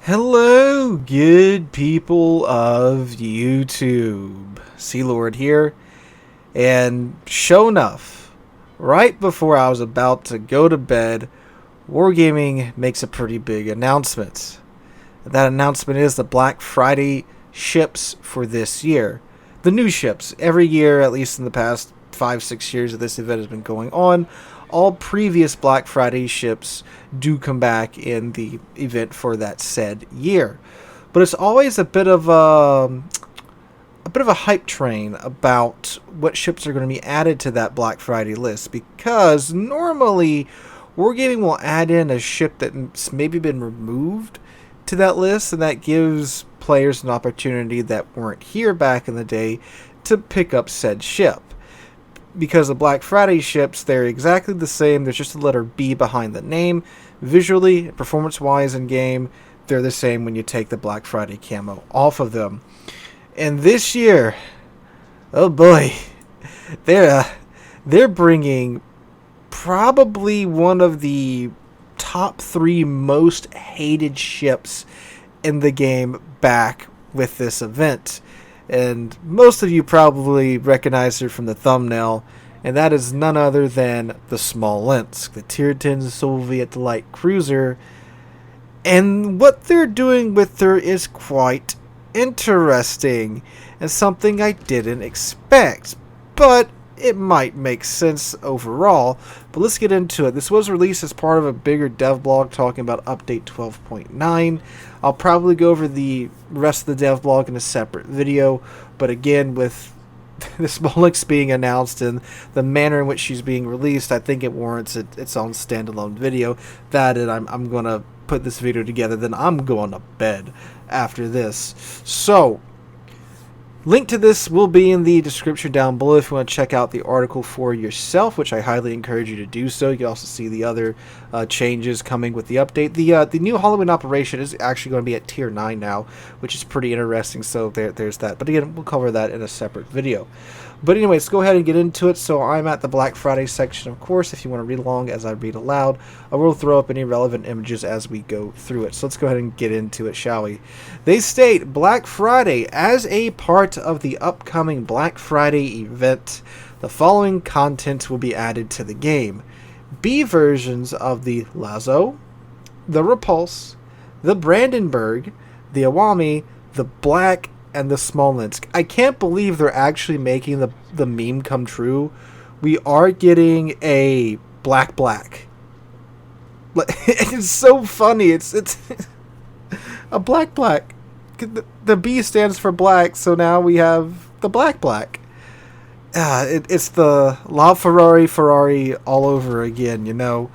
Hello, good people of YouTube. Sealord here, and sure enough, right before I was about to go to bed, Wargaming makes a pretty big announcement. That announcement is the Black Friday ships for this year. The new ships. Every year, at least in the past 5-6 years that this event has been going on, all previous Black Friday ships do come back in the event for that said year. But it's always a bit of a hype train about what ships are going to be added to that Black Friday list, because normally Wargaming will add in a ship that's maybe been removed to that list, and that gives players an opportunity that weren't here back in the day to pick up said ship. Because the Black Friday ships, they're exactly the same. There's just a letter B behind the name. Visually, performance-wise in game, they're the same when you take the Black Friday camo off of them. And this year, oh boy, they're bringing probably one of the top 3 most hated ships in the game back with this event. And most of you probably recognize her from the thumbnail, and that is none other than the Smallinsk, the Tier 10 Soviet light cruiser. And what they're doing with her is quite interesting, and something I didn't expect, but it might make sense overall. But let's get into it. This was released as part of a bigger dev blog talking about update 12.9. I'll probably go over the rest of the dev blog in a separate video, but again, with the Smallinsk being announced and the manner in which she's being released, I think it warrants its own standalone video. That and I'm going to put this video together, then I'm going to bed after this. So, link to this will be in the description down below if you want to check out the article for yourself, which I highly encourage you to do so. You can also see the other changes coming with the update. The new Halloween operation is actually going to be at Tier 9 now, which is pretty interesting, so there's that. But again, we'll cover that in a separate video. But anyway, let's go ahead and get into it. So I'm at the Black Friday section, of course. If you want to read along as I read aloud, I will throw up any relevant images as we go through it. So let's go ahead and get into it, shall we? They state, Black Friday, as a part of the upcoming Black Friday event, the following content will be added to the game. B versions of the Lazo, the Repulse, the Brandenburg, the Awami, the Black, and the Smallinsk. I can't believe they're actually making the meme come true. We are getting a black. It's so funny. It's a black. The B stands for black, so now we have the black. It's the La Ferrari all over again, you know.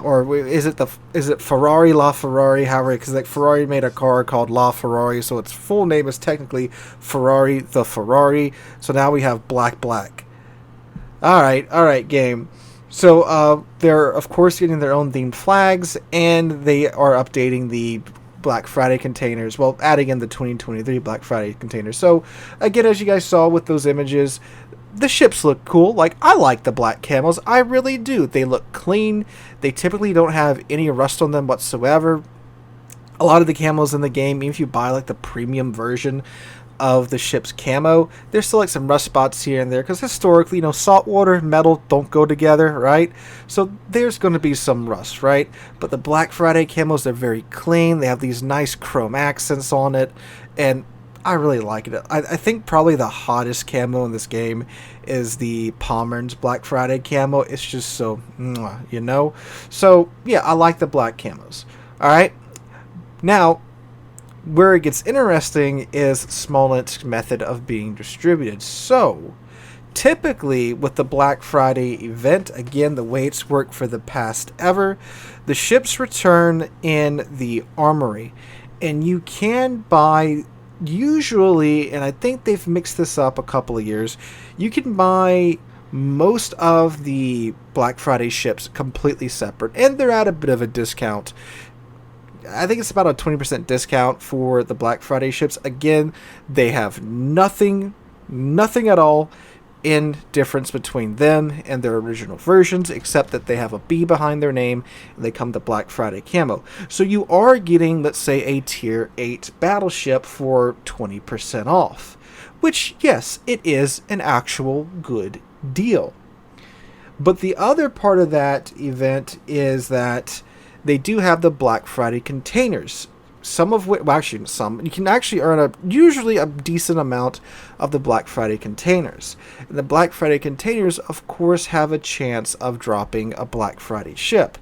Or is it Ferrari La Ferrari? However, because like Ferrari made a car called La Ferrari, so its full name is technically Ferrari the Ferrari. So now we have black. All right, game. So they're of course getting their own themed flags, and they are updating the Black Friday containers. Well, adding in the 2023 Black Friday containers. So again, as you guys saw with those images, the ships look cool. Like, I like the black camos. I really do. They look clean. They typically don't have any rust on them whatsoever. A lot of the camos in the game, even if you buy like the premium version of the ship's camo, there's still like some rust spots here and there, because historically, you know, salt water and metal don't go together, right? So there's going to be some rust, right? But the Black Friday camos, they're very clean. They have these nice chrome accents on it, and I really like it. I think probably the hottest camo in this game is the Pommern's Black Friday camo. It's just so, you know? So, yeah, I like the black camos. Alright? Now, where it gets interesting is Smallinsk's method of being distributed. So, typically with the Black Friday event, again, the way it's worked for the past ever, the ships return in the armory. And you can buy, usually, and I think they've mixed this up a couple of years, you can buy most of the Black Friday ships completely separate, and they're at a bit of a discount. I think it's about a 20% discount for the Black Friday ships. Again, they have nothing at all in difference between them and their original versions, except that they have a B behind their name and they come to Black Friday camo. So you are getting, let's say, a tier 8 battleship for 20% off, which, yes, it is an actual good deal. But the other part of that event is that they do have the Black Friday containers. Some of which, well, actually, some, you can actually earn usually a decent amount of the Black Friday containers. And the Black Friday containers, of course, have a chance of dropping a Black Friday ship.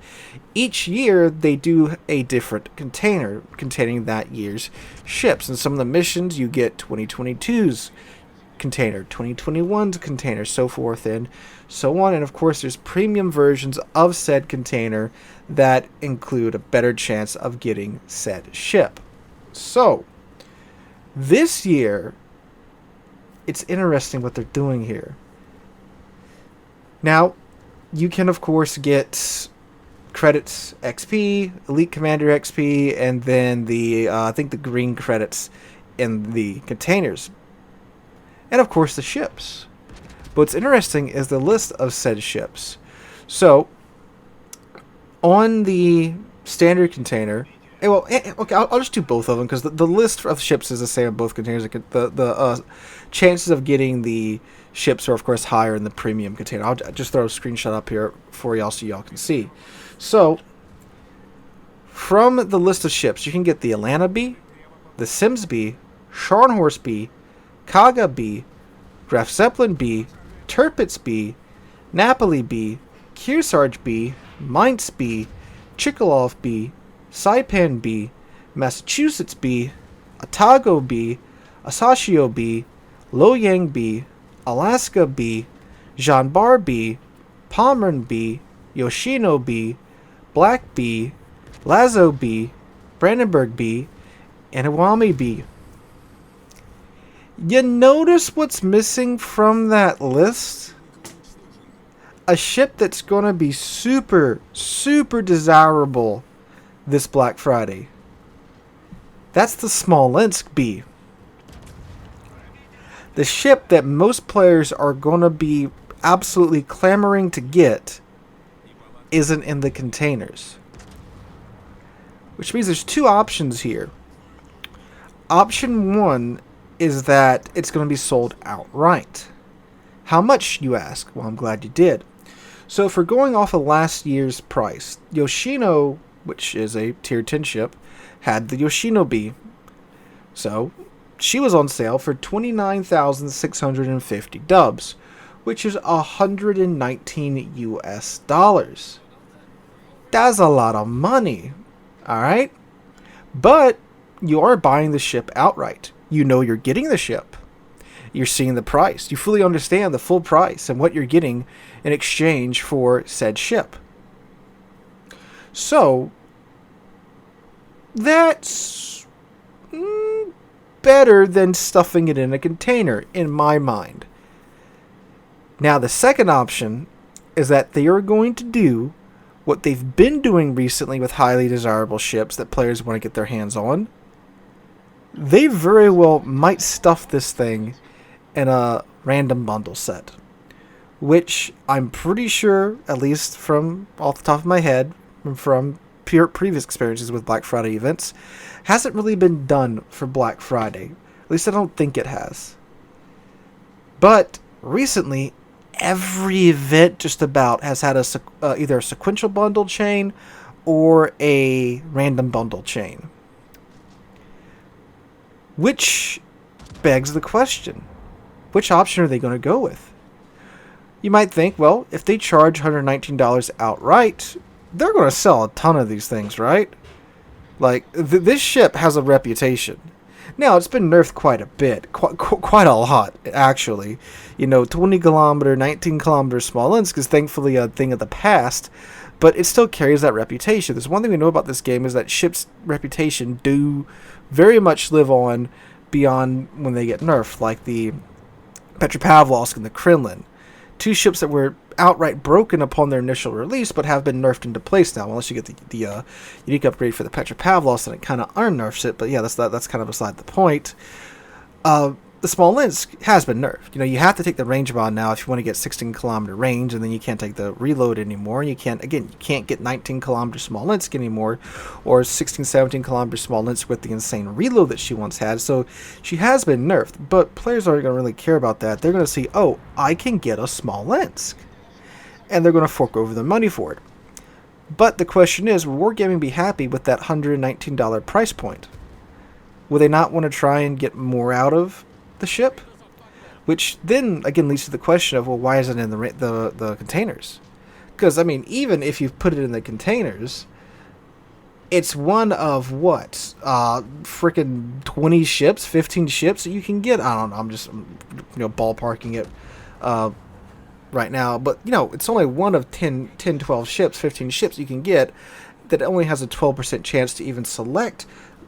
Each year, they do a different container containing that year's ships. And some of the missions, you get 2022's container, 2021's container, so forth and so on. And of course, there's premium versions of said container that include a better chance of getting said ship. So, this year, it's interesting what they're doing here. Now, you can of course get credits XP, Elite Commander XP, and then the I think the green credits in the containers. And of course the ships. But what's interesting is the list of said ships. So, on the standard container, okay, I'll just do both of them because the list of ships is the same in both containers. The chances of getting the ships are of course higher in the premium container. I'll just throw a screenshot up here for y'all so y'all can see. So, from the list of ships, you can get the Atlanta B, the Sims B, Scharnhorst B, Kaga B, Graf Zeppelin B, Tirpitz B, Napoli B, Kearsarge B, Mainz B, Chikhalov B, Saipan B, Massachusetts B, Otago B, Asashio B, Loyang B, Alaska B, Jean Bar B, Pommern B, Yoshino B, Black B, Lazo B, Brandenburg B, and Iwami B. You notice what's missing from that list? A ship that's going to be super, super desirable this Black Friday. That's the Smallinsk B. The ship that most players are going to be absolutely clamoring to get isn't in the containers. Which means there's two options here. Option one is that it's going to be sold outright. How much, you ask? Well, I'm glad you did. So if we're going off of last year's price, Yoshino, which is a tier 10 ship, had the Yoshino B. So she was on sale for 29,650 dubs, which is 119 US dollars. That's a lot of money, alright? But you are buying the ship outright. You know you're getting the ship. You're seeing the price. You fully understand the full price and what you're getting in exchange for said ship. So, that's better than stuffing it in a container, in my mind. Now, the second option is that they are going to do what they've been doing recently with highly desirable ships that players want to get their hands on. They very well might stuff this thing in a random bundle set, which I'm pretty sure, at least from off the top of my head, from previous experiences with Black Friday events, hasn't really been done for Black Friday. At least I don't think it has. But recently, every event just about has had either a sequential bundle chain or a random bundle chain. Which begs the question, which option are they going to go with? You might think, well, if they charge $119 outright, they're going to sell a ton of these things, right? Like, this ship has a reputation. Now, it's been nerfed quite a bit, quite a lot, actually. 20 kilometer, 19 kilometer Smallinsk is thankfully a thing of the past, but it still carries that reputation. There's one thing we know about this game is that ships' reputation do very much live on beyond when they get nerfed, like the Petropavlovsk and the Kremlin. Two ships that were outright broken upon their initial release, but have been nerfed into place now. Unless you get the unique upgrade for the Petropavlovsk, then it kind of unnerfs it. But yeah, that's kind of beside the point. the Smallinsk has been nerfed. You know, you have to take the range mod now if you want to get 16-kilometer range, and then you can't take the reload anymore. You can't get 19-kilometer Smallinsk anymore, or 16, 17-kilometer Smallinsk with the insane reload that she once had. So she has been nerfed, but players aren't going to really care about that. They're going to see, oh, I can get a Smallinsk, and they're going to fork over the money for it. But the question is, will Wargaming be happy with that $119 price point? Will they not want to try and get more out of the ship? Which then again leads to the question of, well, why isn't it in the containers? Because I mean, even if you put it in the containers, it's one of what, freaking 20 ships, 15 ships that you can get. I don't know. I'm just ballparking it right now, but it's only one of 10, 12 ships, 15 ships you can get that only has a 12% chance to even select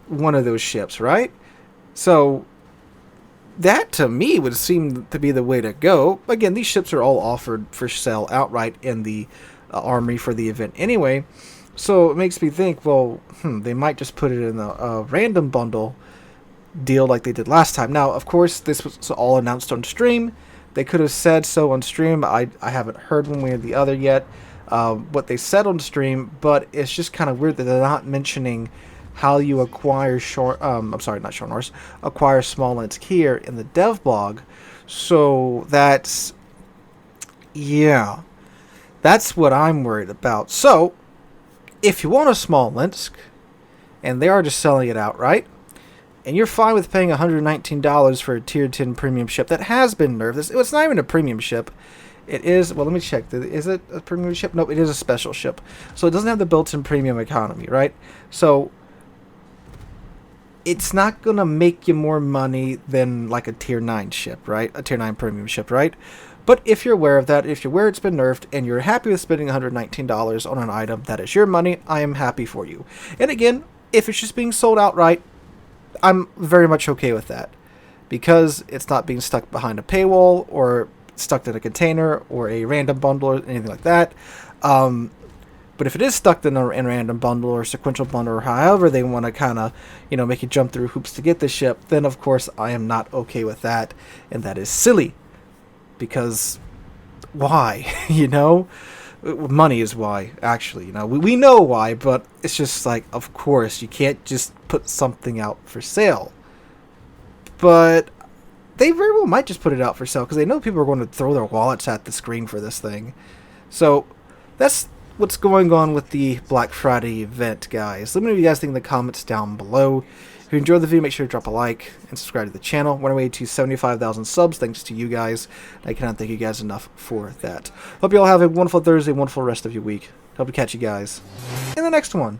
one of those ships, right? So that to me would seem to be the way to go. Again, these ships are all offered for sale outright in the armory for the event anyway, so it makes me think, well, they might just put it in a random bundle deal like they did last time. Now, of course, this was all announced on stream. They could have said so on stream. I haven't heard one way or the other yet what they said on stream, but it's just kind of weird that they're not mentioning how you acquire acquire Smallinsk here in the dev blog. So that's what I'm worried about. So if you want a Smallinsk, and they are just selling it outright, and you're fine with paying $119 for a tier 10 premium ship that has been nerfed. It's not even a premium ship. It is, well, let me check. Is it a premium ship? Nope, it is a special ship. So it doesn't have the built-in premium economy, right? So it's not going to make you more money than like a tier 9 ship, right? A tier 9 premium ship, right? But if you're aware of that, if you're aware it's been nerfed, and you're happy with spending $119 on an item that is your money, I am happy for you. And again, if it's just being sold outright, I'm very much okay with that, because it's not being stuck behind a paywall or stuck in a container or a random bundle or anything like that. But if it is stuck in a random bundle or sequential bundle, or however they want to kind of, make you jump through hoops to get the ship, then of course I am not okay with that, and that is silly. Because why? Money is why, actually. We know why, but it's just like, of course, you can't just put something out for sale. But they very well might just put it out for sale, because they know people are going to throw their wallets at the screen for this thing. So that's what's going on with the Black Friday event, guys. Let me know what you guys think in the comments down below. If you enjoyed the video, make sure to drop a like and subscribe to the channel. We're on our way to 75,000 subs, thanks to you guys. I cannot thank you guys enough for that. Hope you all have a wonderful Thursday, wonderful rest of your week. Hope to catch you guys in the next one.